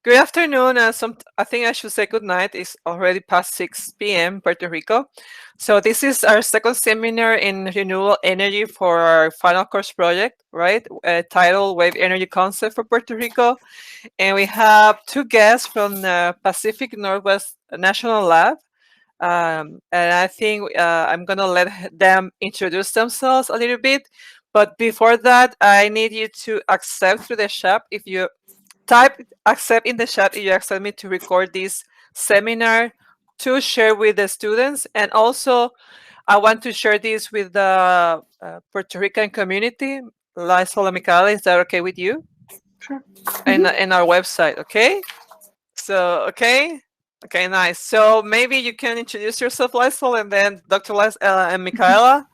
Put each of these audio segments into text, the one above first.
Good afternoon. I think I should say good night. It's already past 6 p.m. Puerto Rico. So this is our second seminar in renewable energy for our final course project, right? Titled Wave Energy Concept for Puerto Rico. And we have two guests from the Pacific Northwest National Lab. And I think I'm going to let them introduce themselves a little bit. But before that, I need you to accept through the chat if you type accept in the chat if you accept me to record this seminar to share with the students. And also, I want to share this with the Puerto Rican community. Lysol and Michaela, is that okay with you? Sure. And our website, okay? So, okay? Okay, nice. So maybe you can introduce yourself, Lysol, and then Dr. And Michaela,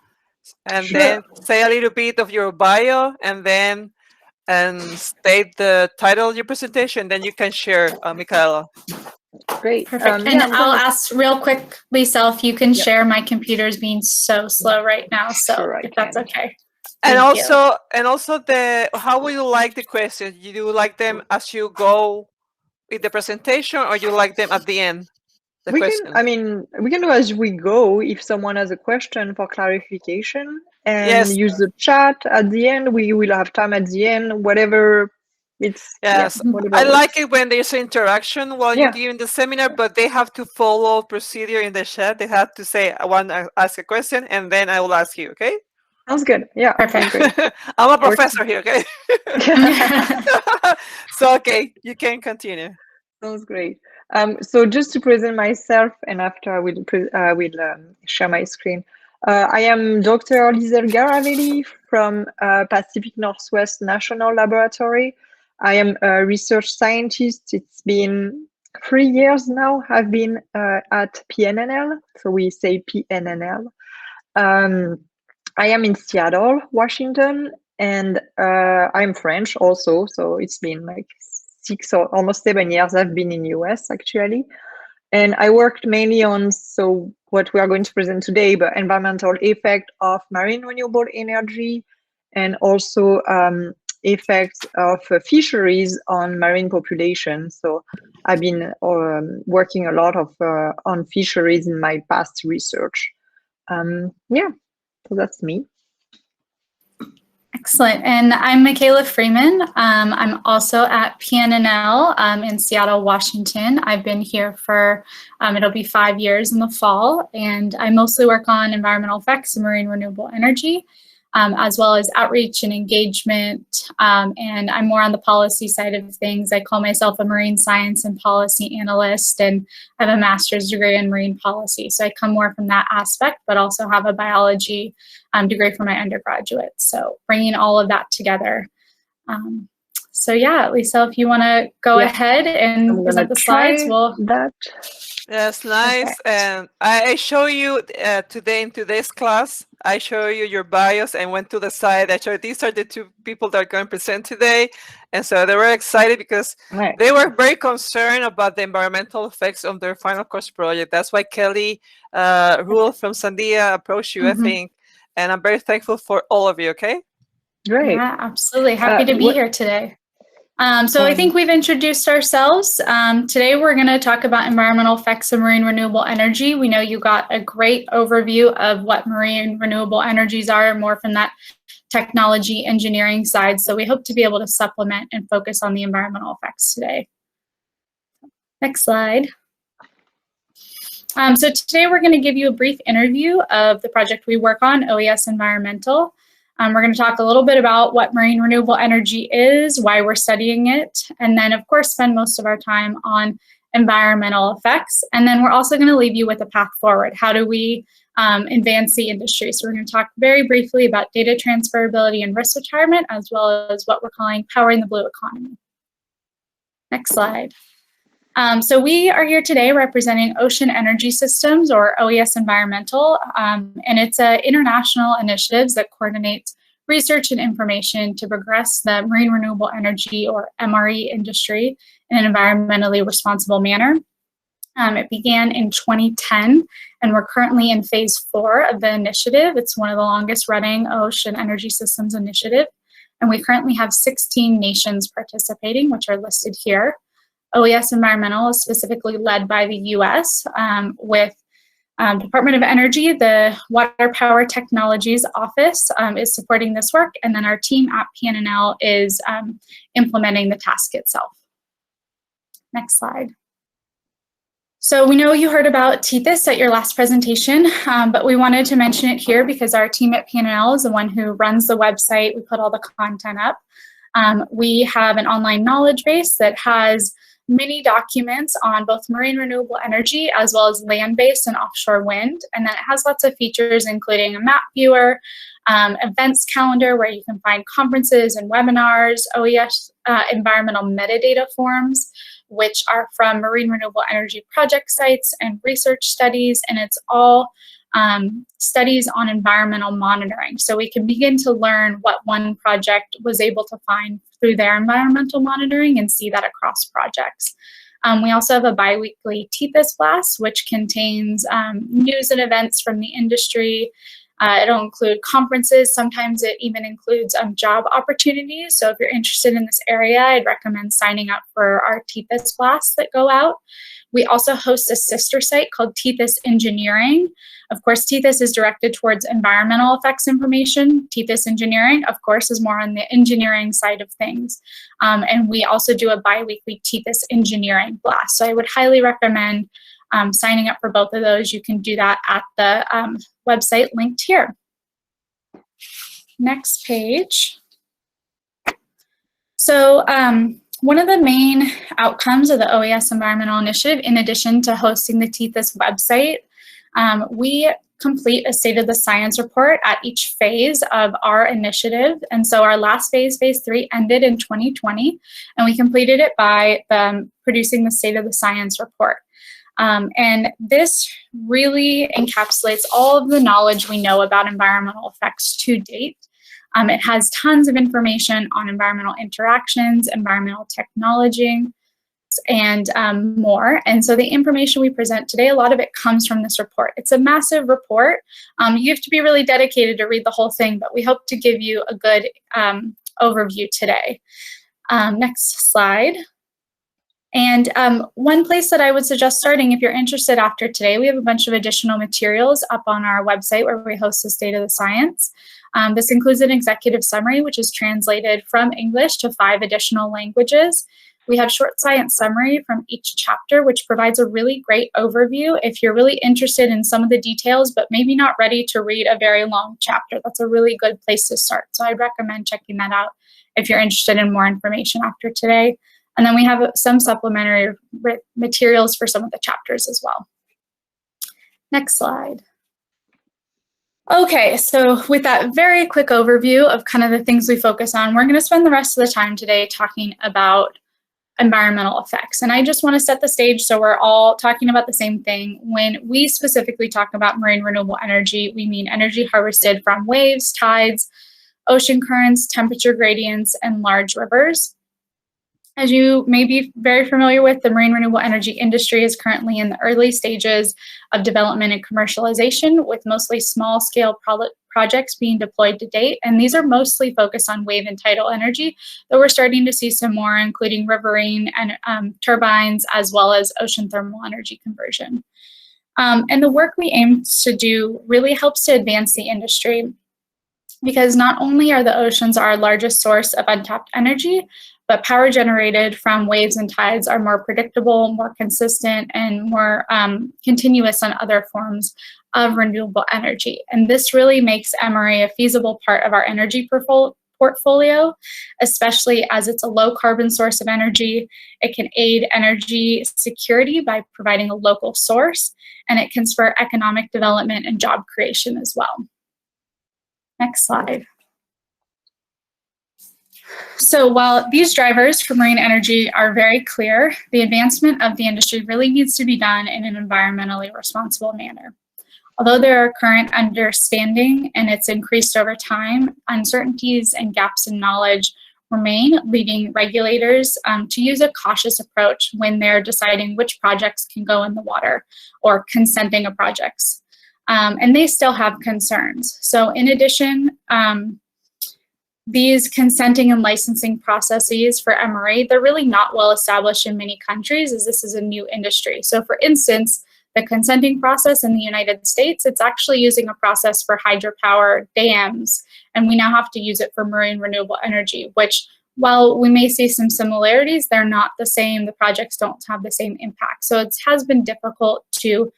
and Sure. then say a little bit of your bio, and then state the title of your presentation. Then you can share, Michaela. Great. Perfect. And Yeah, I'm I'll gonna. ask real quick, Lisa, if you can Yep. share. My computer's being so slow right now, so Sure, I if that's can. okay. And Thank you. also the how would you like the questions? You like them as you go with the presentation, or you like them at the end? The We can. question. I mean, we can do as we go. If someone has a question for clarification, and Yes, use the chat at the end. We will have time at the end. Whatever. yes. Whatever I like works. it when there's interaction while you're Yeah. giving the seminar, but they have to follow procedure in the chat. They have to say, "I want to ask a question," and then I will ask you. Okay. Sounds good. Yeah. Sounds Perfect. great. I'm a Works. professor here. Okay. So okay, you can continue. Sounds great. So just to present myself, and after I will share my screen. I am Dr. Lizel Garavelli from Pacific Northwest National Laboratory. I am a research scientist. It's been 3 years now. I've been at PNNL, so we say PNNL. I am in Seattle, Washington, and I'm French also. So it's been like 6 or almost 7 years I've been in US actually. And I worked mainly on what we are going to present today, but environmental effect of marine renewable energy, and also effects of fisheries on marine population. So I've been working a lot on fisheries in my past research. Yeah, so that's me. Excellent. And I'm Michaela Freeman. I'm also at PNNL in Seattle, Washington. I've been here for, it'll be 5 years in the fall, and I mostly work on environmental effects and marine renewable energy, as well as outreach and engagement. And I'm more on the policy side of things. I call myself a marine science and policy analyst, and I have a master's degree in marine policy. So I come more from that aspect, but also have a biology degree for my undergraduate. So bringing all of that together. So yeah, Lisa, if you want to go ahead and present the slides, that. Yes, nice. Perfect. And I show you today in today's class, I show you your bios and went to the side. I showed these are the two people that are going to present today. And so they were excited because they were very concerned about the environmental effects of their final course project. That's why Kelly Rule from Sandia approached you, I think. And I'm very thankful for all of you, okay? Great. Yeah, absolutely. Happy to be here today. So I think we've introduced ourselves. Today we're going to talk about environmental effects of marine renewable energy. We know you got a great overview of what marine renewable energies are, more from that technology engineering side. So we hope to be able to supplement and focus on the environmental effects today. Next slide. So today we're going to give you a brief interview of the project we work on, OES-Environmental. We're going to talk a little bit about what marine renewable energy is, why we're studying it, and then, of course, spend most of our time on environmental effects. And then we're also going to leave you with a path forward. How do we advance the industry? So we're going to talk very briefly about data transferability and risk retirement, as well as what we're calling powering the blue economy. Next slide. So we are here today representing Ocean Energy Systems, or OES-Environmental, and it's an international initiative that coordinates research and information to progress the marine renewable energy, or MRE, industry in an environmentally responsible manner. It began in 2010, and we're currently in phase 4 of the initiative. It's one of the longest running Ocean Energy Systems initiative, and we currently have 16 nations participating, which are listed here. OES-Environmental is specifically led by the US with Department of Energy. The Water Power Technologies Office is supporting this work, and then our team at PNNL is implementing the task itself. Next slide. So we know you heard about TETHIS at your last presentation, but we wanted to mention it here because our team at PNNL is the one who runs the website. We put all the content up. We have an online knowledge base that has many documents on both marine renewable energy as well as land-based and offshore wind. And then it has lots of features, including a map viewer, events calendar where you can find conferences and webinars, OES environmental metadata forms, which are from marine renewable energy project sites and research studies, and it's all studies on environmental monitoring. So we can begin to learn what one project was able to find through their environmental monitoring and see that across projects. We also have a bi-weekly TETHIS blast, which contains news and events from the industry. It'll include conferences. Sometimes it even includes job opportunities. So if you're interested in this area, I'd recommend signing up for our TETHIS blasts that go out. We also host a sister site called TETHIS Engineering. Of course, TETHIS is directed towards environmental effects information. TETHIS Engineering, of course, is more on the engineering side of things. And we also do a bi-weekly TETHIS Engineering blast. So I would highly recommend signing up for both of those. You can do that at the website linked here. Next page. So one of the main outcomes of the OES Environmental Initiative, in addition to hosting the TETHIS website, we complete a State of the Science report at each phase of our initiative. And so our last phase, phase 3, ended in 2020, and we completed it by producing the State of the Science report. And this really encapsulates all of the knowledge we know about environmental effects to date. It has tons of information on environmental interactions, environmental technology, and more. And so the information we present today, a lot of it comes from this report. It's a massive report. You have to be really dedicated to read the whole thing, but we hope to give you a good overview today. Next slide. And one place that I would suggest starting, if you're interested after today, we have a bunch of additional materials up on our website where we host the State of the Science. This includes an executive summary, which is translated from English to 5 additional languages. We have short science summary from each chapter, which provides a really great overview. If you're really interested in some of the details, but maybe not ready to read a very long chapter, that's a really good place to start. So I'd recommend checking that out if you're interested in more information after today. And then we have some supplementary materials for some of the chapters as well. Next slide. Okay, so with that very quick overview of kind of the things we focus on, we're going to spend the rest of the time today talking about environmental effects. And I just want to set the stage so we're all talking about the same thing. When we specifically talk about marine renewable energy, we mean energy harvested from waves, tides, ocean currents, temperature gradients, and large rivers. As you may be very familiar with, the marine renewable energy industry is currently in the early stages of development and commercialization, with mostly small-scale projects being deployed to date. And these are mostly focused on wave and tidal energy, though we're starting to see some more, including riverine and turbines, as well as ocean thermal energy conversion. And the work we aim to do really helps to advance the industry, because not only are the oceans our largest source of untapped energy, but power generated from waves and tides are more predictable, more consistent, and more continuous than other forms of renewable energy. And this really makes MRE a feasible part of our energy portfolio, especially as it's a low carbon source of energy. It can aid energy security by providing a local source, and it can spur economic development and job creation as well. Next slide. So while these drivers for marine energy are very clear, the advancement of the industry really needs to be done in an environmentally responsible manner. Although there are current understanding and it's increased over time, uncertainties and gaps in knowledge remain, leading regulators to use a cautious approach when they're deciding which projects can go in the water or consenting of projects. And they still have concerns. So in addition, these consenting and licensing processes for MRE, they're really not well established in many countries, as this is a new industry. So for instance, the consenting process in the United States, it's actually using a process for hydropower dams, and we now have to use it for marine renewable energy, which, while we may see some similarities, they're not the same. The projects don't have the same impact. So it has been difficult to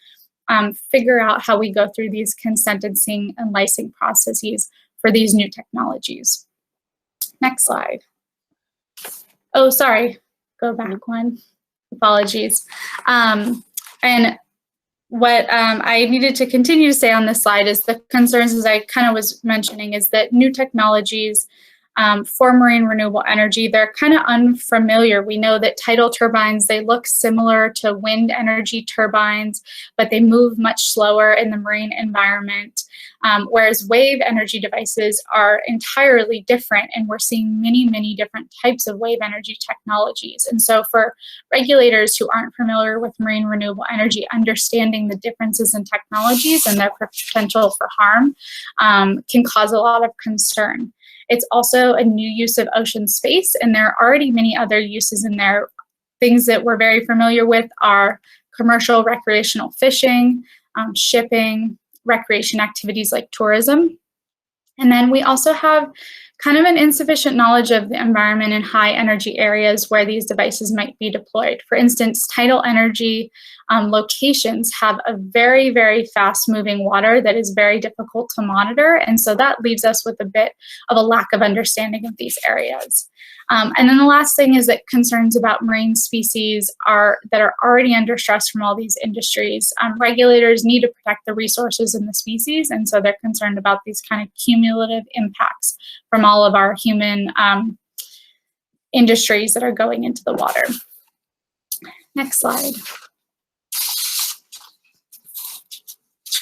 figure out how we go through these consenting and licensing processes for these new technologies. Next slide. Oh, sorry, go back one. Apologies. And what I needed to continue to say on this slide is the concerns, as I kind of was mentioning, is that new technologies for marine renewable energy, they're kind of unfamiliar. We know that tidal turbines, they look similar to wind energy turbines, but they move much slower in the marine environment, whereas wave energy devices are entirely different, and we're seeing many, many different types of wave energy technologies. And so for regulators who aren't familiar with marine renewable energy, understanding the differences in technologies and their potential for harm can cause a lot of concern. It's also a new use of ocean space, and there are already many other uses in there. Things that we're very familiar with are commercial recreational fishing, shipping, recreation activities like tourism. And then we also have kind of an insufficient knowledge of the environment in high energy areas where these devices might be deployed. For instance, tidal energy locations have a very, very fast moving water that is very difficult to monitor. And so that leaves us with a bit of a lack of understanding of these areas. And then the last thing is that concerns about marine species that are already under stress from all these industries. Regulators need to protect the resources and the species, and so they're concerned about these kind of cumulative impacts from all of our human industries that are going into the water. Next slide.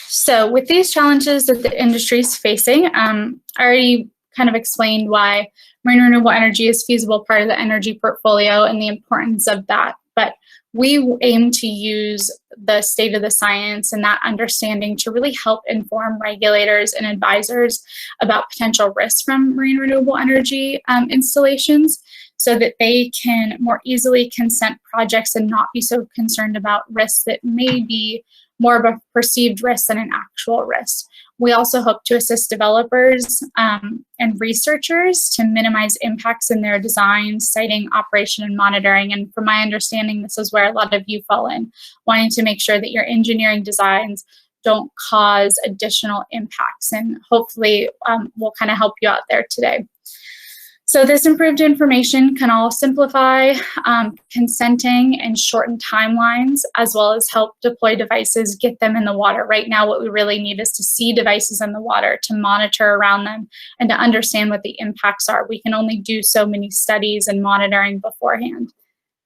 So with these challenges that the industry is facing, I already kind of explained why marine renewable energy is a feasible part of the energy portfolio and the importance of that. But we aim to use the state of the science and that understanding to really help inform regulators and advisors about potential risks from marine renewable energy installations, so that they can more easily consent projects and not be so concerned about risks that may be more of a perceived risk than an actual risk. We also hope to assist developers and researchers to minimize impacts in their design, siting, operation, and monitoring. And from my understanding, this is where a lot of you fall in, wanting to make sure that your engineering designs don't cause additional impacts. And hopefully we'll kind of help you out there today. So this improved information can all simplify consenting and shorten timelines, as well as help deploy devices, get them in the water. Right now, what we really need is to see devices in the water, to monitor around them, and to understand what the impacts are. We can only do so many studies and monitoring beforehand.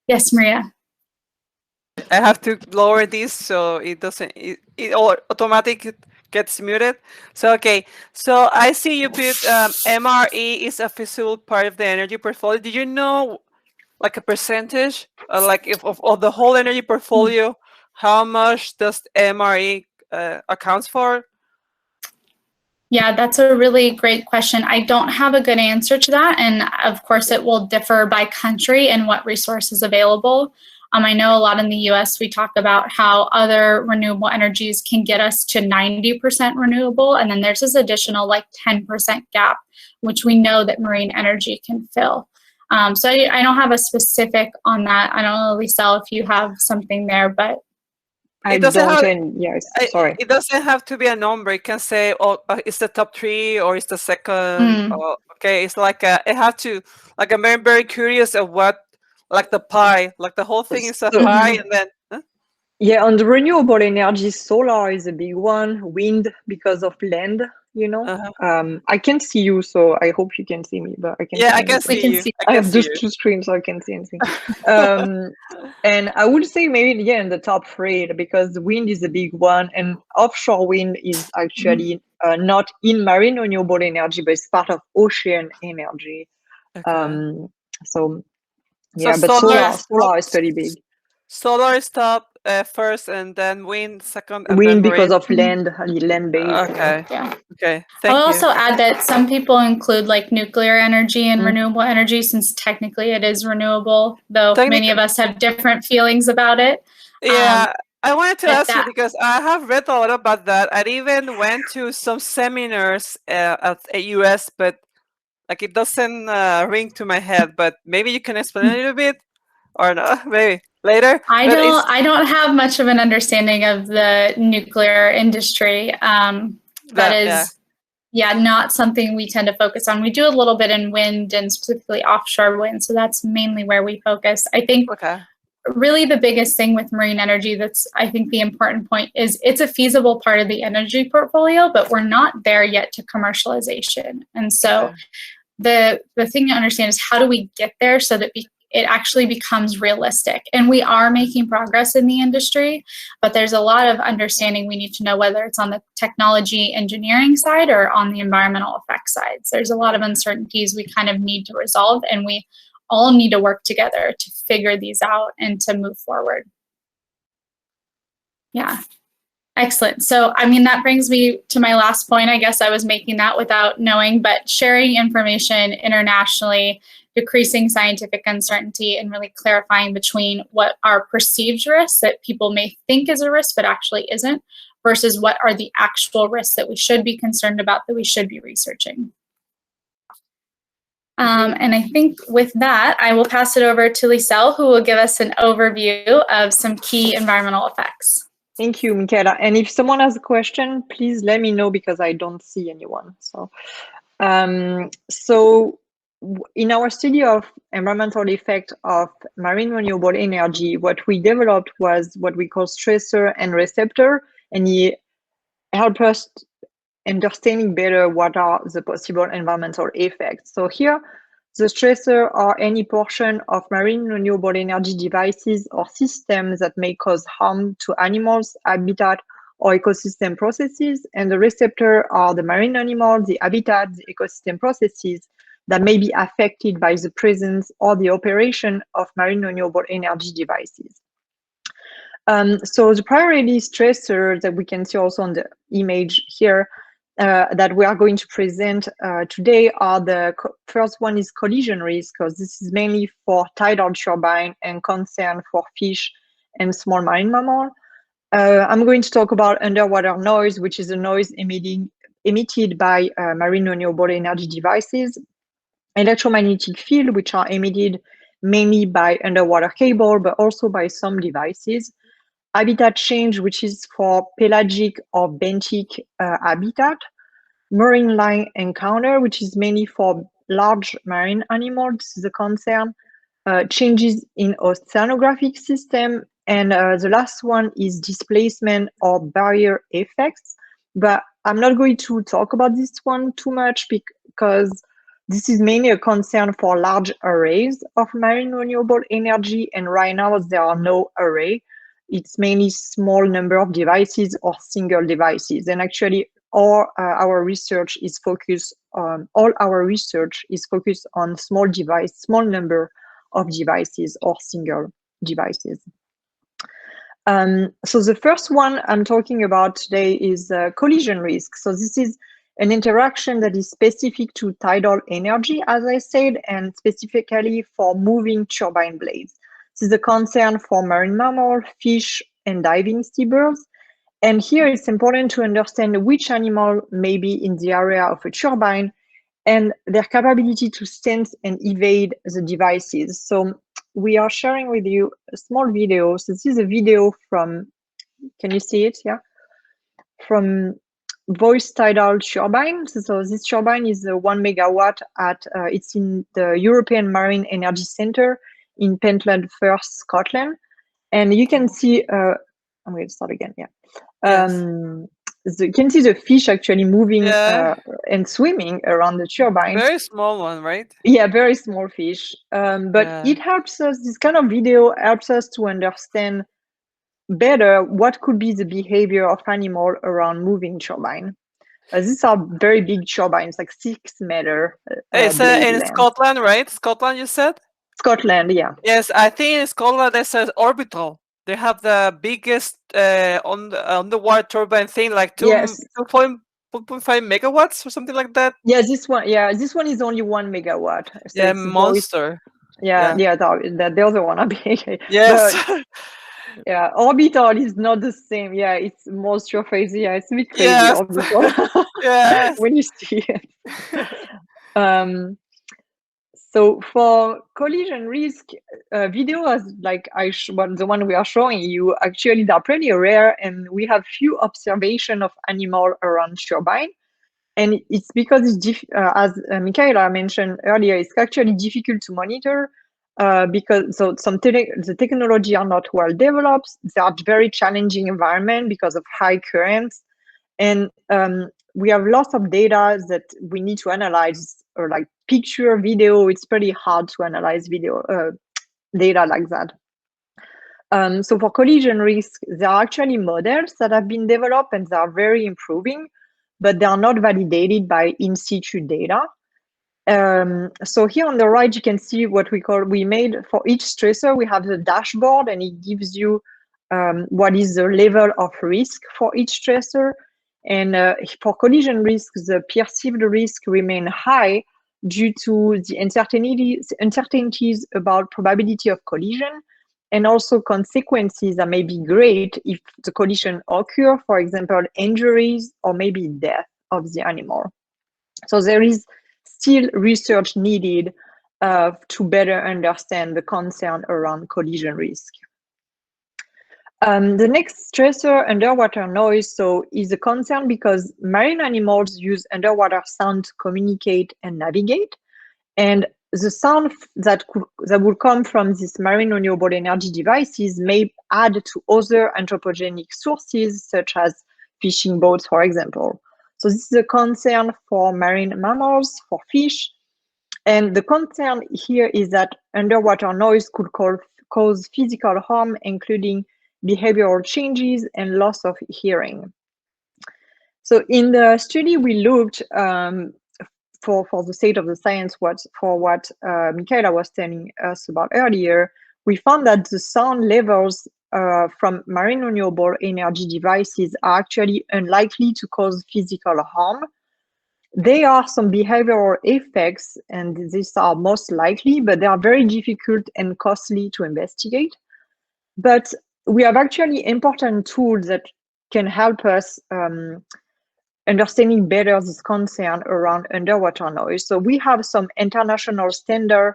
Yes, Maria? I have to lower this so it doesn't, it automatically gets muted. So, okay. So I see you put MRE is a feasible part of the energy portfolio. Did you know like a percentage, like if of the whole energy portfolio, how much does MRE accounts for? Yeah, that's a really great question. I don't have a good answer to that. And of course, it will differ by country and what resources available. I know a lot in the US, we talk about how other renewable energies can get us to 90% renewable. And then there's this additional like 10% gap, which we know that marine energy can fill. So I don't have a specific on that. I don't know, Lisa, if you have something there, but I don't, and yes, sorry. It doesn't have to be a number. It can say, oh, it's the top 3 or it's the second. Okay, it's like it has to, like I'm very, very curious of what, like the pie, like the whole thing is a pie, and then. Yeah, on the renewable energy, solar is a big one. Wind because of land, you know. I can see you, so I hope you can see me. But I can. Yeah, I can see you. I have those 2 screens, so I can see anything. And I would say maybe in the top 3, because wind is a big one, and offshore wind is actually not in marine renewable energy, but it's part of ocean energy. Okay. So yeah, but solar is pretty big. Solar is top, first, and then wind second, and then Wind because marine? of land based. Okay. Yeah. Okay. I'll Thank you. also add that some people include like nuclear energy and Mm. renewable energy, since technically it is renewable, though many Technic- of us have different feelings about it. Yeah, I wanted to but ask you that- because I have read a lot about that. I even went to some seminars at US, but like it doesn't ring to my head. But maybe you can explain a little bit, or no? Maybe later. I But don't have much of an understanding of the nuclear industry. That is, not something we tend to focus on. We do a little bit in wind and specifically offshore wind, so that's mainly where we focus. I think okay. really the biggest thing with marine energy, that's I think the important point, is it's a feasible part of the energy portfolio, but we're not there yet to commercialization. And so Okay. the thing to understand is, how do we get there so that it actually becomes realistic? And we are making progress in the industry, but there's a lot of understanding we need to know, whether it's on the technology engineering side or on the environmental effects side. So there's a lot of uncertainties we kind of need to resolve, and we all need to work together to figure these out and to move forward. Yeah. Excellent. So, I mean, that brings me to my last point. I guess I was making that without knowing, but sharing information internationally, decreasing scientific uncertainty, and really clarifying between what are perceived risks that people may think is a risk but actually isn't, versus what are the actual risks that we should be concerned about, that we should be researching. And I think with that, I will pass it over to Lisel, who will give us an overview of some key environmental effects. Thank you, Michaela. And if someone has a question, please let me know, because I don't see anyone. So, in our study of environmental effect of marine renewable energy, what we developed was what we call stressor and receptor, and it helped us understanding better what are the possible environmental effects. So here, the stressor are any portion of marine renewable energy devices or systems that may cause harm to animals, habitat, or ecosystem processes. And the receptor are the marine animals, the habitat, the ecosystem processes that may be affected by the presence or the operation of marine renewable energy devices. So the priority stressors that we can see also on the image here that we are going to present today are first one is collision risk, because this is mainly for tidal turbine and concern for fish and small marine mammal. I'm going to talk about underwater noise, which is a noise emitted by marine renewable energy devices, electromagnetic field, which are emitted mainly by underwater cable, but also by some devices. Habitat change, which is for pelagic or benthic habitat. Marine line encounter, which is mainly for large marine animals. This is a concern. Changes in oceanographic system. And the last one is displacement or barrier effects. But I'm not going to talk about this one too much, because this is mainly a concern for large arrays of marine renewable energy. And right now there are no array. It's mainly small number of devices or single devices. And actually, all our research is focused on small number of devices or single devices. So the first one I'm talking about today is collision risk. So this is an interaction that is specific to tidal energy, as I said, and specifically for moving turbine blades. This is a concern for marine mammal, fish, and diving seabirds. And here it's important to understand which animal may be in the area of a turbine and their capability to sense and evade the devices. So we are sharing with you a small video. So this is a video from, can you see it? Yeah. From Voice Tidal Turbine. So this turbine is 1 megawatt it's in the European Marine Energy Centre in Pentland Firth, Scotland. And you can see, I'm going to start again, yeah. Yes. You can see the fish actually moving and swimming around the turbine. Very small one, right? Yeah, very small fish. But it helps us, this kind of video helps us to understand better what could be the behavior of animal around moving turbine. These are very big turbines, like 6 meter. It's in Scotland, right? Scotland, you said? Scotland, yeah. Yes, I think in Scotland they said orbital. They have the biggest on the water turbine thing, like Yes. 2.5 megawatts or something like that. Yeah, this one. Yeah, this one is only 1 megawatt. So Yeah, it's voice. monster. Yeah, Yeah. the other one are big. Yes. But yeah, orbital is not the same. Yeah, it's monster crazy. Yeah, it's a bit crazy Yes. orbital Yes. when you see it. So for collision risk, videos like the one we are showing you, actually they're pretty rare, and we have few observation of animal around turbine. And it's because it's as Michaela mentioned earlier, it's actually difficult to monitor because the technology are not well developed. They are very challenging environment because of high currents, and we have lots of data that we need to analyze, or like picture, video. It's pretty hard to analyze video data like that. So for collision risk, there are actually models that have been developed and they are very improving, but they are not validated by in situ data. So here on the right, you can see what we made for each stressor. We have the dashboard, and it gives you what is the level of risk for each stressor. And for collision risk, the perceived risk remain high due to the uncertainties about probability of collision, and also consequences that may be great if the collision occur, for example, injuries or maybe death of the animal. So there is still research needed to better understand the concern around collision risk. The next stressor, underwater noise, is a concern because marine animals use underwater sound to communicate and navigate. And the sound that will come from these marine renewable energy devices may add to other anthropogenic sources, such as fishing boats, for example. So this is a concern for marine mammals, for fish. And the concern here is that underwater noise could cause physical harm, including behavioral changes and loss of hearing. So in the study, we looked for the state of the science, what Michaela was telling us about earlier. We found that the sound levels from marine renewable energy devices are actually unlikely to cause physical harm. There are some behavioral effects, and these are most likely, but they are very difficult and costly to investigate. But we have actually important tools that can help us understanding better this concern around underwater noise. So we have some international standard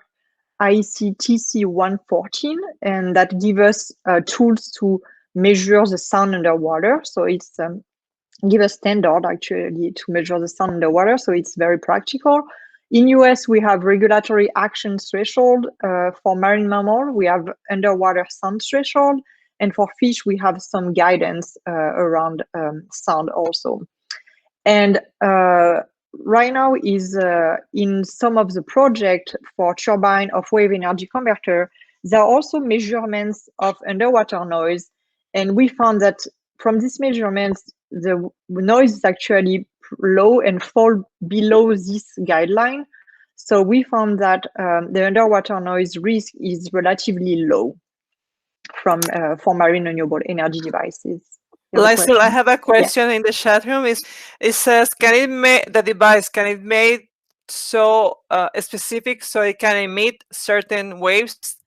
IEC TC 114, and that give us tools to measure the sound underwater. So it's give a standard actually to measure the sound underwater. So it's very practical. In US, we have regulatory action threshold for marine mammal. We have underwater sound threshold. And for fish, we have some guidance around sound also. And right now is in some of the project for turbine of wave energy converter, there are also measurements of underwater noise. And we found that from these measurements, the noise is actually low and fall below this guideline. So we found that the underwater noise risk is relatively low from for marine renewable energy devices. Lysel, I have a question in the chat room. It says, can it make the device, can it make so specific so it can emit certain waves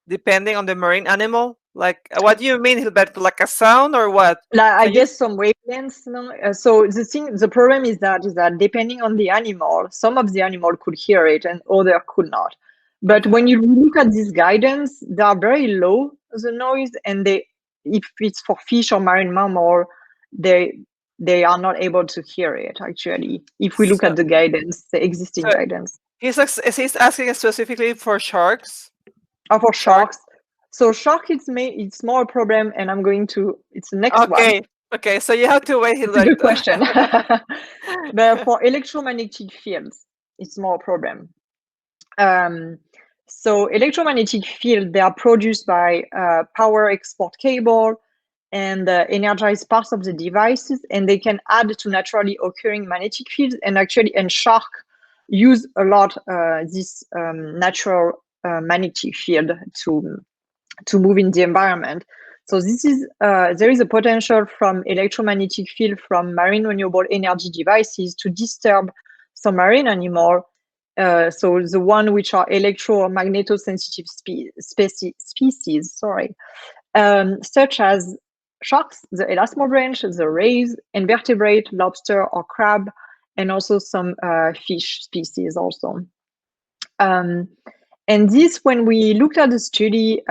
depending on the marine animal? Like, what do you mean, Hilberto? Like a sound or what? I guess some wavelengths. No? So the problem is that depending on the animal, some of the animal could hear it and other could not. But when you look at this guidance, they are very low, the noise, and if it's for fish or marine mammal, they are not able to hear it actually. If we look at the guidance, the existing guidance. He's asking specifically for sharks. Oh, for sharks. So shark, it's more a problem, and I'm going to. It's the next one. Okay. So you have to wait. Good question. But for electromagnetic fields, it's more a problem. So electromagnetic field, they are produced by power export cable and energize parts of the devices, and they can add to naturally occurring magnetic fields. And shark use a lot this natural magnetic field to move in the environment. So this is there is a potential from electromagnetic field from marine renewable energy devices to disturb some marine animal. So the one which are electro or magnetosensitive species, such as sharks, the elasmobranch, the rays, invertebrate, lobster or crab, and also some fish species also. And this, when we looked at the study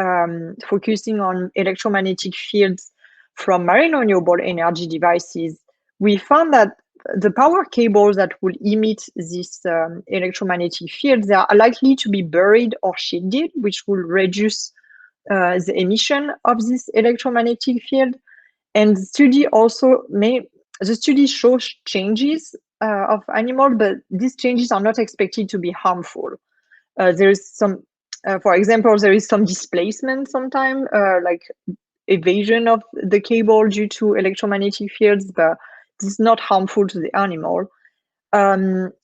focusing on electromagnetic fields from marine renewable energy devices, we found that the power cables that will emit this electromagnetic field, they are likely to be buried or shielded, which will reduce the emission of this electromagnetic field. And the study shows changes of animals, but these changes are not expected to be harmful. There is some, for example, there is some displacement sometimes, like evasion of the cable due to electromagnetic fields, but this is not harmful to the animal.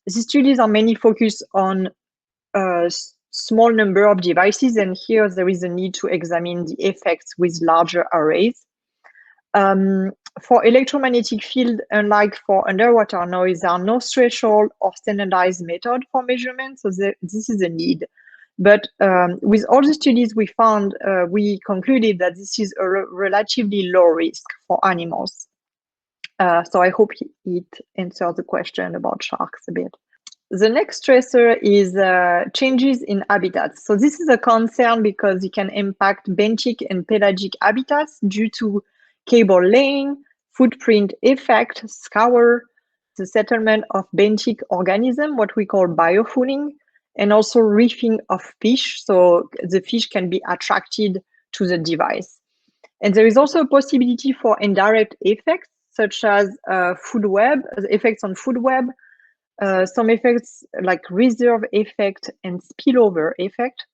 These studies are mainly focused on a small number of devices, and here there is a need to examine the effects with larger arrays. For electromagnetic field, unlike for underwater noise, there are no threshold or standardized method for measurement, so this is a need. But with all the studies we found, we concluded that this is a relatively low risk for animals. So I hope it answers the question about sharks a bit. The next stressor is changes in habitats. So this is a concern because it can impact benthic and pelagic habitats due to cable laying, footprint effect, scour, the settlement of benthic organism, what we call biofouling, and also reefing of fish. So the fish can be attracted to the device. And there is also a possibility for indirect effects, such as food web, effects on food web, some effects like reserve effect and spillover effect,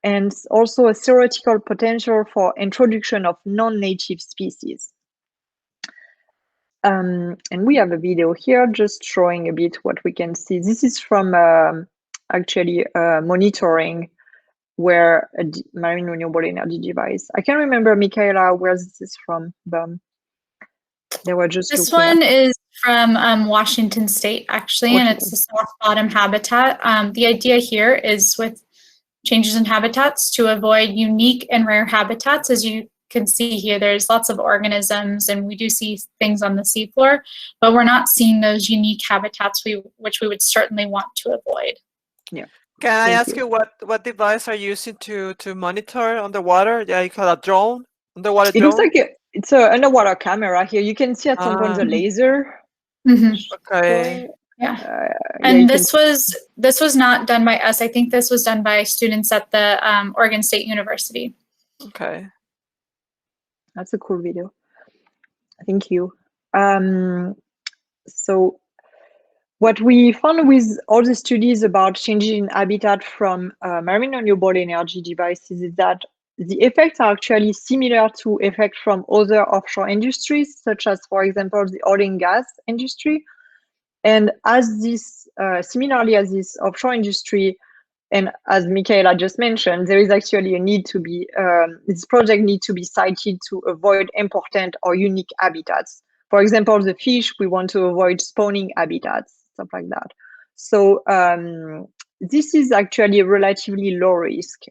and also a theoretical potential for introduction of non-native species. And we have a video here just showing a bit what we can see. This is from actually monitoring where a marine renewable energy device. I can't remember, Michaela, where this is from, but they were just This one is from Washington State, actually, and it's the soft bottom habitat. The idea here is with changes in habitats to avoid unique and rare habitats. As you can see here, there's lots of organisms, and we do see things on the seafloor, but we're not seeing those unique habitats which we would certainly want to avoid. Yeah. Can I ask you what device are you using to monitor underwater? Yeah, you call it a drone, underwater drone? It looks like it's an underwater camera here. You can see at some point the laser. Okay. Yeah. And this was not done by us. I think this was done by students at the Oregon State University. Okay. That's a cool video. Thank you. So what we found with all the studies about changing habitat from marine renewable energy devices is that the effects are actually similar to effects from other offshore industries, such as, for example, the oil and gas industry. And as this, similarly as this offshore industry, and as Michaela just mentioned, there is actually a need to be, this project needs to be sited to avoid important or unique habitats. For example, the fish, we want to avoid spawning habitats, stuff like that. So this is actually a relatively low risk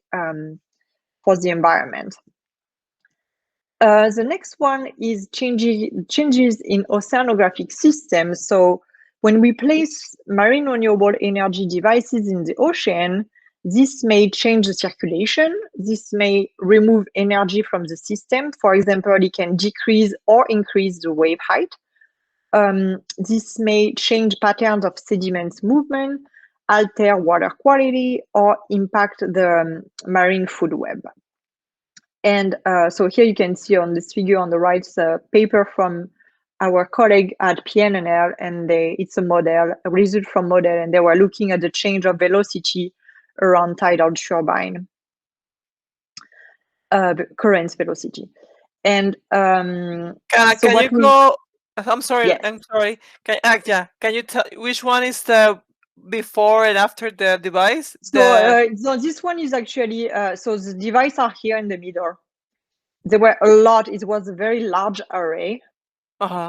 for the environment. The next one is changes in oceanographic systems. So when we place marine renewable energy devices in the ocean, this may change the circulation. This may remove energy from the system. For example, it can decrease or increase the wave height. This may change patterns of sediment movement, alter water quality, or impact the marine food web. And so here you can see on this figure on the right, a paper from our colleague at PNNL, and it's a model, a result from model, and they were looking at the change of velocity around tidal turbine, current velocity. And can you go? I'm sorry. Yes. I'm sorry. Can you tell which one is the before and after the device? So, so this one is actually so the device are here in the middle. there were a lot. It was a very large array.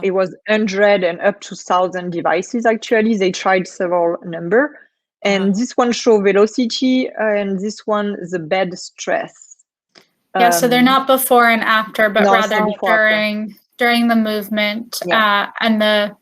It was 100 and up to 1,000 devices. Actually, they tried several number, and this one show velocity, and this one the bed stress. Yeah, so they're not before and after, but No, rather so before, during the movement. Yeah. And the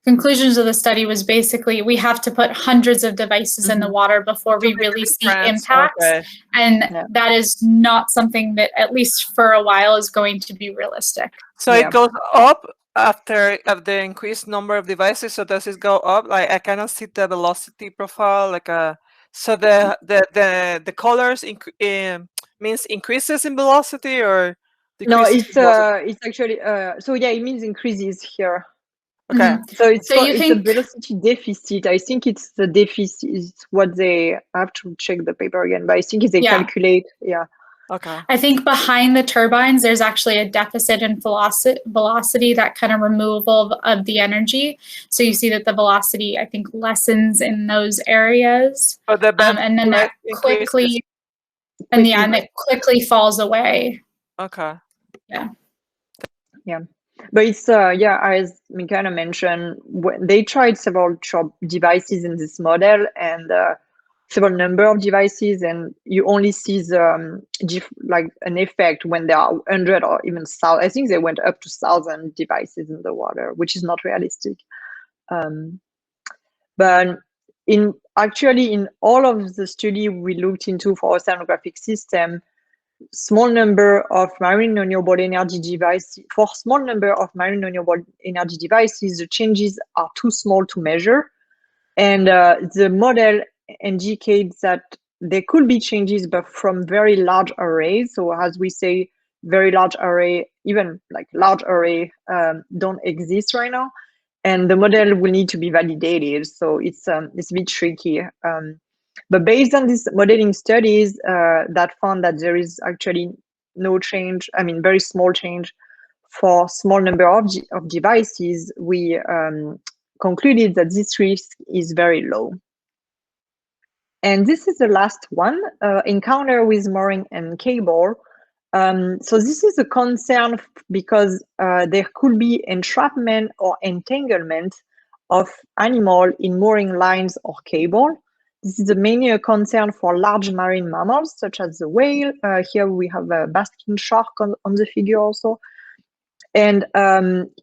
conclusions of the study was basically we have to put hundreds of devices in the water before we really see impacts. Okay. And that is not something that, at least for a while, is going to be realistic. So it goes up after the increased number of devices. So does it go up? Like I cannot see the velocity profile. Like so the colors means increases in velocity or decreases? No, it's actually so yeah, it means increases here. Okay. So it's a velocity deficit. I think it's the deficit is what they have to check the paper again, but I think they calculate. Yeah. Okay. I think behind the turbines, there's actually a deficit in velocity, that kind of removal of the energy. So you see that the velocity, I think, lessens in those areas. But the and then that quickly, and it quickly falls away. Okay. Yeah. Yeah. But it's as Mikaela mentioned, they tried several devices in this model and several number of devices, and you only see the like an effect when there are 100 or even 1,000. I think they went up to 1,000 devices in the water, which is not realistic. But in all of the study we looked into for oceanographic system, small number of marine renewable energy devices, the changes are too small to measure. And the model indicates that there could be changes, but from very large arrays. So as we say, very large array, even like large array don't exist right now. And the model will need to be validated. So it's a bit tricky. But based on these modeling studies that found that there is actually no change, I mean, very small change for small number of devices, we concluded that this risk is very low. And this is the last one, encounter with mooring and cable. So this is a concern because there could be entrapment or entanglement of animal in mooring lines or cable. This is mainly a concern for large marine mammals, such as the whale. Here we have a basking shark on the figure also. And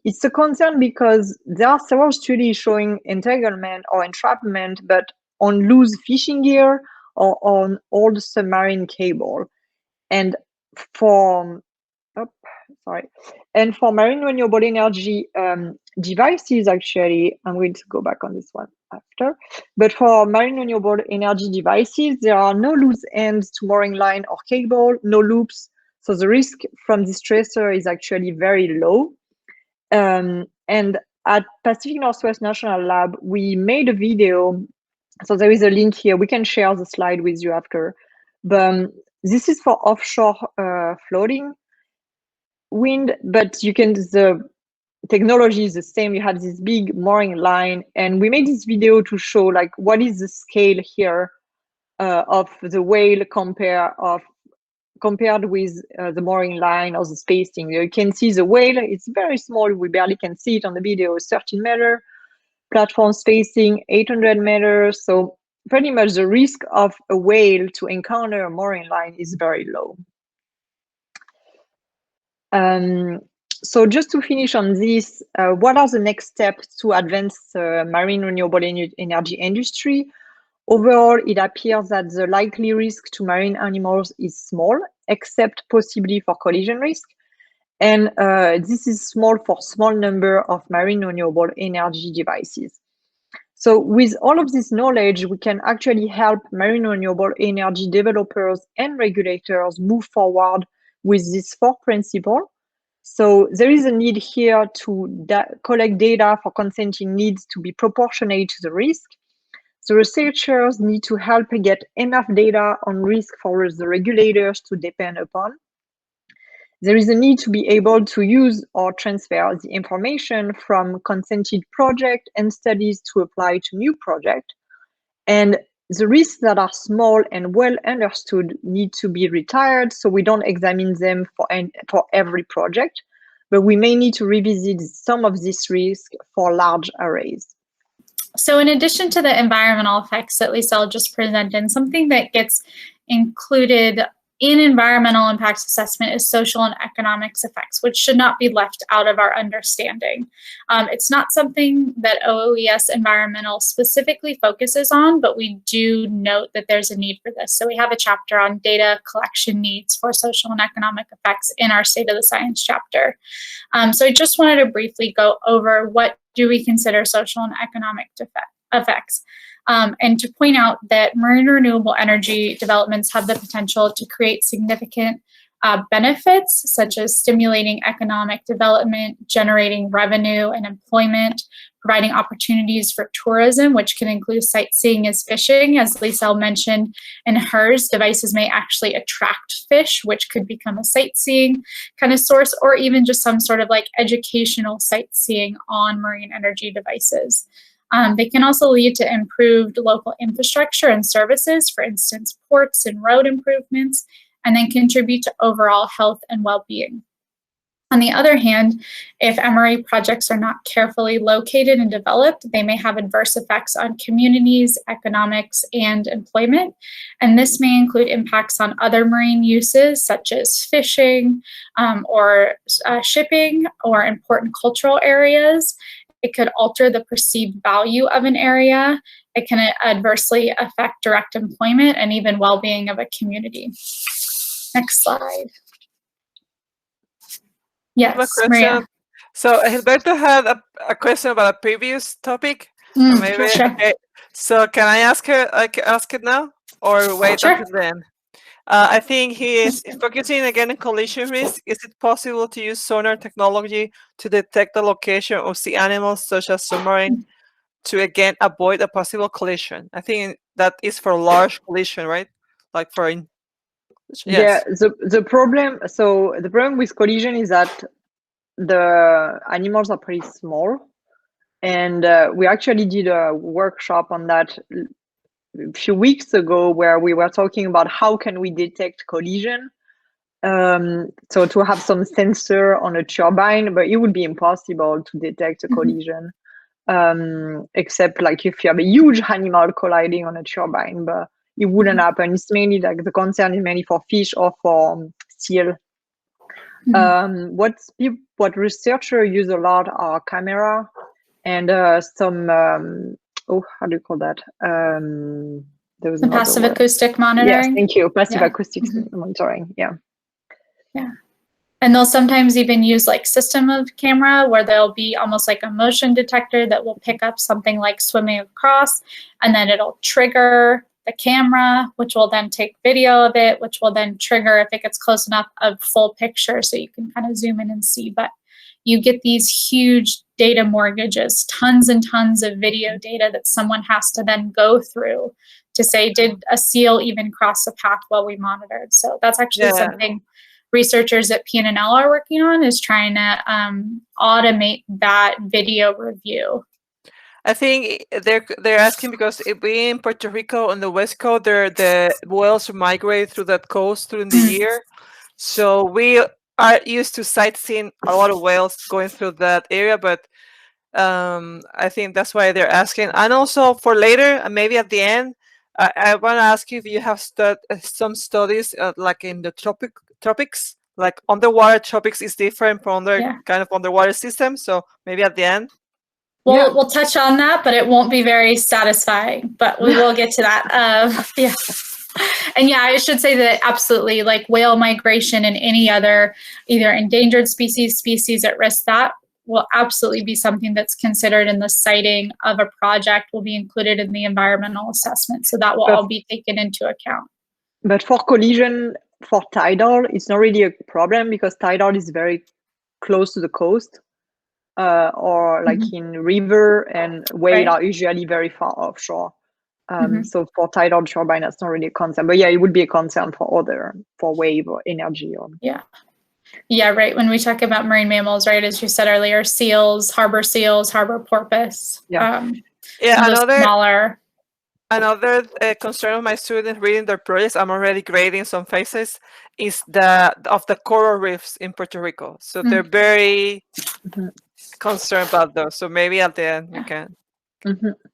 it's a concern because there are several studies showing entanglement or entrapment, but on loose fishing gear or on old submarine cable. And for marine renewable energy devices, actually, I'm going to go back on this one after. But for marine renewable energy devices, there are no loose ends to mooring line or cable, no loops. So the risk from this stressor is actually very low. And at Pacific Northwest National Lab, we made a video. So there is a link here. We can share the slide with you after. But this is for offshore floating wind, but the technology is the same. You have this big mooring line, and we made this video to show like what is the scale here of the whale compared with the mooring line or the spacing. You can see the whale, it's very small, we barely can see it on the video, 13 meter, platform spacing 800 meters. So pretty much the risk of a whale to encounter a mooring line is very low. So just to finish on this, what are the next steps to advance marine renewable energy industry? Overall, it appears that the likely risk to marine animals is small, except possibly for collision risk. And this is small for small number of marine renewable energy devices. So with all of this knowledge, we can actually help marine renewable energy developers and regulators move forward with these 4 principles. So there is a need here to collect data for consenting needs to be proportionate to the risk. The researchers need to help get enough data on risk for the regulators to depend upon. There is a need to be able to use or transfer the information from consented projects and studies to apply to new projects. And the risks that are small and well understood need to be retired, so we don't examine them for every project, but we may need to revisit some of these risks for large arrays. So in addition to the environmental effects that Lisel just presented, something that gets included in environmental impacts assessment is social and economics effects, which should not be left out of our understanding. It's not something that OES-Environmental specifically focuses on, but we do note that there's a need for this. So we have a chapter on data collection needs for social and economic effects in our State of the Science chapter. So I just wanted to briefly go over what do we consider social and economic effects. And to point out that marine renewable energy developments have the potential to create significant benefits, such as stimulating economic development, generating revenue and employment, providing opportunities for tourism, which can include sightseeing as fishing. As Lisel mentioned in hers, devices may actually attract fish, which could become a sightseeing kind of source, or even just some sort of like educational sightseeing on marine energy devices. They can also lead to improved local infrastructure and services, for instance, ports and road improvements, and then contribute to overall health and well-being. On the other hand, if MRE projects are not carefully located and developed, they may have adverse effects on communities, economics, and employment. And this may include impacts on other marine uses, such as fishing or shipping or important cultural areas. It could alter the perceived value of an area. It can adversely affect direct employment and even well-being of a community. Next slide. Yes, Maria. So Gilberto had a question about a previous topic. Maybe, sure. Okay. So can I ask it now, or wait Sure. until then? I think he is focusing again on collision risk. Is it possible to use sonar technology to detect the location of sea animals, such as submarine, to again avoid a possible collision? I think that is for large collision, right? Like for Yeah, yes. the problem with collision is that the animals are pretty small, and we actually did a workshop on that a few weeks ago where we were talking about how can we detect collision. So to have some sensor on a turbine, but it would be impossible to detect a collision, except like if you have a huge animal colliding on a turbine, but it wouldn't happen. It's mainly like the concern is mainly for fish or for seal. What researchers use a lot are camera and some how do you call that? There was another passive word. acoustic monitoring. Yes, thank you. Passive acoustic monitoring. Yeah. Yeah. And they'll sometimes even use like system of camera where there'll be almost like a motion detector that will pick up something like swimming across, and then it'll trigger the camera, which will then take video of it, which will then trigger, if it gets close enough, a full picture so you can kind of zoom in and see. But you get these huge data mortgages, tons and tons of video data that someone has to then go through to say, did a seal even cross the path while we monitored? So that's actually something researchers at PNNL are working on, is trying to automate that video review. I think they're asking because being in Puerto Rico on the west coast, the whales migrate through that coast during the year. So we are used to sightseeing a lot of whales going through that area, but I think that's why they're asking. And also for later, and maybe at the end, I want to ask you if you have some studies like in the tropics, like underwater tropics is different from other kind of underwater systems. So maybe at the end. We'll touch on that, but it won't be very satisfying, but we will get to that. And I should say that absolutely, like whale migration and any other either endangered species at risk, that will absolutely be something that's considered in the siting of a project, will be included in the environmental assessment. So that will all be taken into account. But for collision, for tidal, it's not really a problem because tidal is very close to the coast. Or like in river, and whales are usually very far offshore. So for tidal turbine, that's not really a concern. But it would be a concern for wave or energy. Right. When we talk about marine mammals, right, as you said earlier, seals, harbor porpoise. Another smaller. Another concern of my students reading their projects, I'm already grading some phases, is the coral reefs in Puerto Rico. So they're very concerned about those. So maybe at the end you can.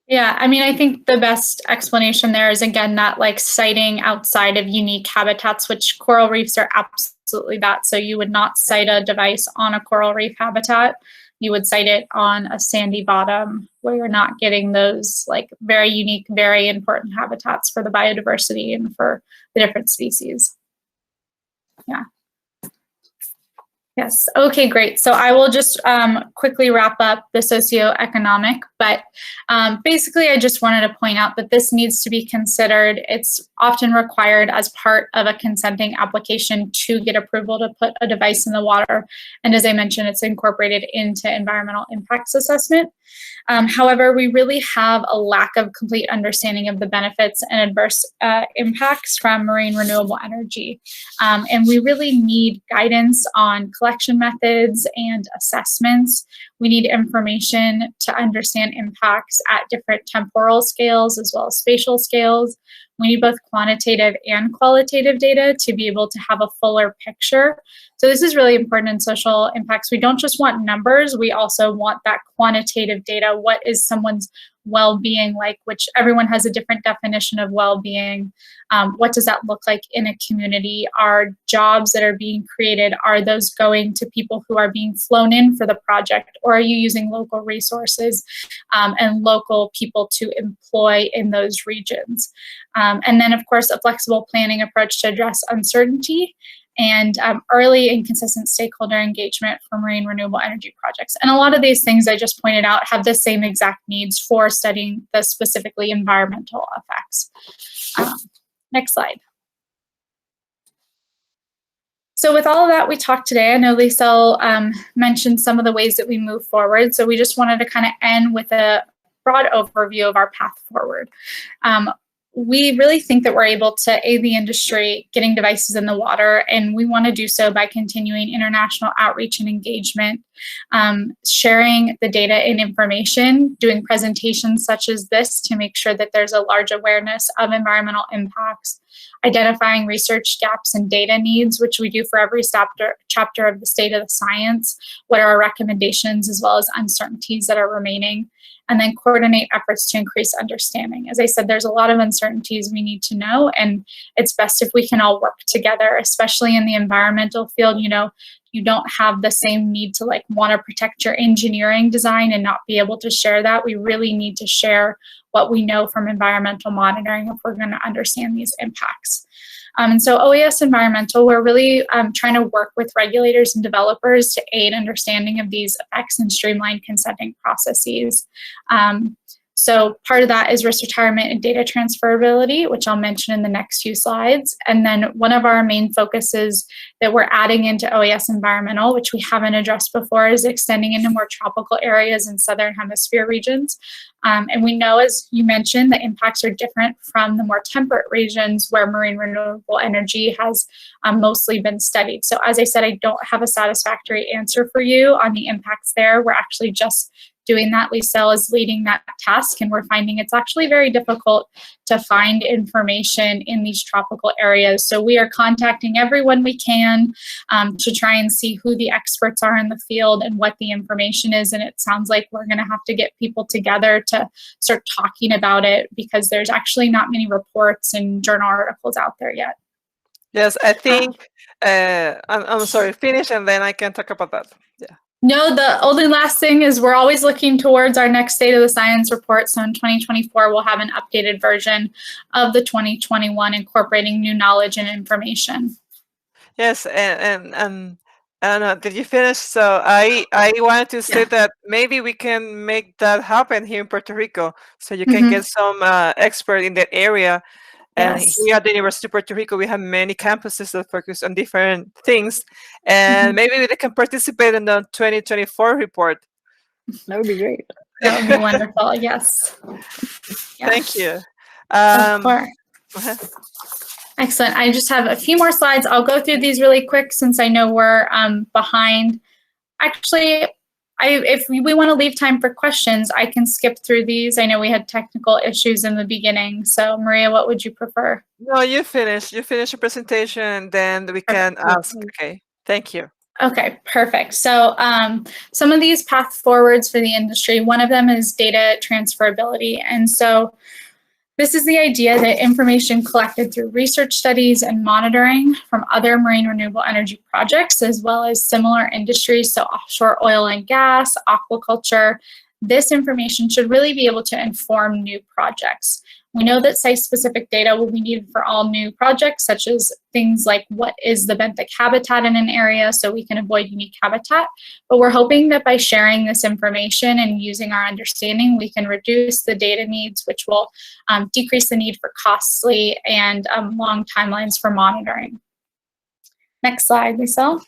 Yeah, I mean, I think the best explanation there is, again, that like siting outside of unique habitats, which coral reefs are absolutely that. So you would not site a device on a coral reef habitat. You would site it on a sandy bottom where you're not getting those like very unique, very important habitats for the biodiversity and for the different species. Yeah. Yes. Okay, great. So I will just quickly wrap up the socioeconomic, but basically I just wanted to point out that this needs to be considered. It's often required as part of a consenting application to get approval to put a device in the water. And as I mentioned, it's incorporated into environmental impacts assessment. However, we really have a lack of complete understanding of the benefits and adverse impacts from marine renewable energy. And we really need guidance on collection methods and assessments. We need information to understand impacts at different temporal scales as well as spatial scales. We need both quantitative and qualitative data to be able to have a fuller picture. So this is really important in social impacts. We don't just want numbers, we also want that quantitative data. What is someone's well-being like, which everyone has a different definition of well-being. What does that look like in a community? Are jobs that are being created, are those going to people who are being flown in for the project, or are you using local resources and local people to employ in those regions? And then, of course, a flexible planning approach to address uncertainty and early and consistent stakeholder engagement for marine renewable energy projects. And a lot of these things I just pointed out have the same exact needs for studying the specifically environmental effects. Next slide. So with all of that we talked today, I know Lisa mentioned some of the ways that we move forward. So we just wanted to kind of end with a broad overview of our path forward. We really think that we're able to aid the industry getting devices in the water, and we want to do so by continuing international outreach and engagement, sharing the data and information, doing presentations such as this to make sure that there's a large awareness of environmental impacts, identifying research gaps and data needs, which we do for every chapter of the State of the Science, what are our recommendations as well as uncertainties that are remaining, and then coordinate efforts to increase understanding. As I said, there's a lot of uncertainties we need to know, and it's best if we can all work together, especially in the environmental field. You know, you don't have the same need to like want to protect your engineering design and not be able to share that. We really need to share what we know from environmental monitoring if we're going to understand these impacts. And so OES-Environmental, we're really trying to work with regulators and developers to aid understanding of these effects and streamline consenting processes. So part of that is risk retirement and data transferability, which I'll mention in the next few slides. And then one of our main focuses that we're adding into OES-Environmental, which we haven't addressed before, is extending into more tropical areas in Southern Hemisphere regions. And we know, as you mentioned, the impacts are different from the more temperate regions where marine renewable energy has mostly been studied. So as I said, I don't have a satisfactory answer for you on the impacts there. We're actually just doing that. Lisa is leading that task, and we're finding it's actually very difficult to find information in these tropical areas. So we are contacting everyone we can to try and see who the experts are in the field and what the information is. And it sounds like we're going to have to get people together to start talking about it, because there's actually not many reports and journal articles out there yet. Yes, I think, I'm sorry, finish and then I can talk about that. Yeah. No, the only last thing is we're always looking towards our next State of the Science report. So in 2024, we'll have an updated version of the 2021 incorporating new knowledge and information. Yes, and did you finish? So I wanted to say that maybe we can make that happen here in Puerto Rico, so you can get some expert in that area. And here at the University of Puerto Rico, we have many campuses that focus on different things, and maybe they can participate in the 2024 report. That would be great. That would be wonderful. Yes. Thank you. Of course. Excellent. I just have a few more slides. I'll go through these really quick since I know we're behind. Actually, if we want to leave time for questions, I can skip through these. I know we had technical issues in the beginning. So Maria, what would you prefer? No, you finish. You finish your presentation, then we can ask. Okay, thank you. Okay, perfect. So some of these path forwards for the industry, one of them is data transferability. And so this is the idea that information collected through research studies and monitoring from other marine renewable energy projects, as well as similar industries, so offshore oil and gas, aquaculture, this information should really be able to inform new projects. We know that site-specific data will be needed for all new projects, such as things like what is the benthic habitat in an area so we can avoid unique habitat. But we're hoping that by sharing this information and using our understanding, we can reduce the data needs, which will decrease the need for costly and long timelines for monitoring. Next slide, Lisa.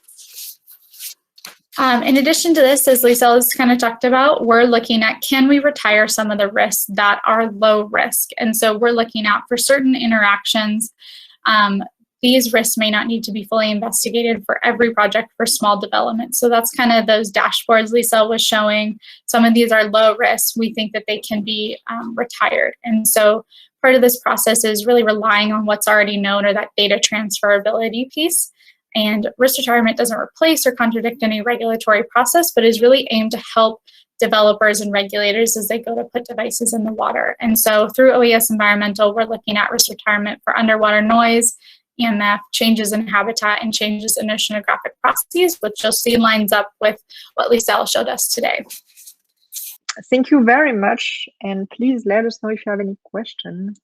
In addition to this, as Lisa has kind of talked about, we're looking at, can we retire some of the risks that are low risk? And so we're looking at, for certain interactions, these risks may not need to be fully investigated for every project for small development. So that's kind of those dashboards Lisa was showing. Some of these are low risk. We think that they can be retired. And so part of this process is really relying on what's already known, or that data transferability piece. And risk retirement doesn't replace or contradict any regulatory process, but is really aimed to help developers and regulators as they go to put devices in the water. And so through OES-Environmental, we're looking at risk retirement for underwater noise, EMF, changes in habitat, and changes in oceanographic processes, which you'll see lines up with what Lisa showed us today. Thank you very much. And please let us know if you have any questions.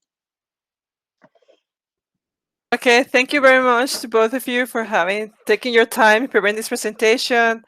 Okay, thank you very much to both of you for taking your time preparing this presentation.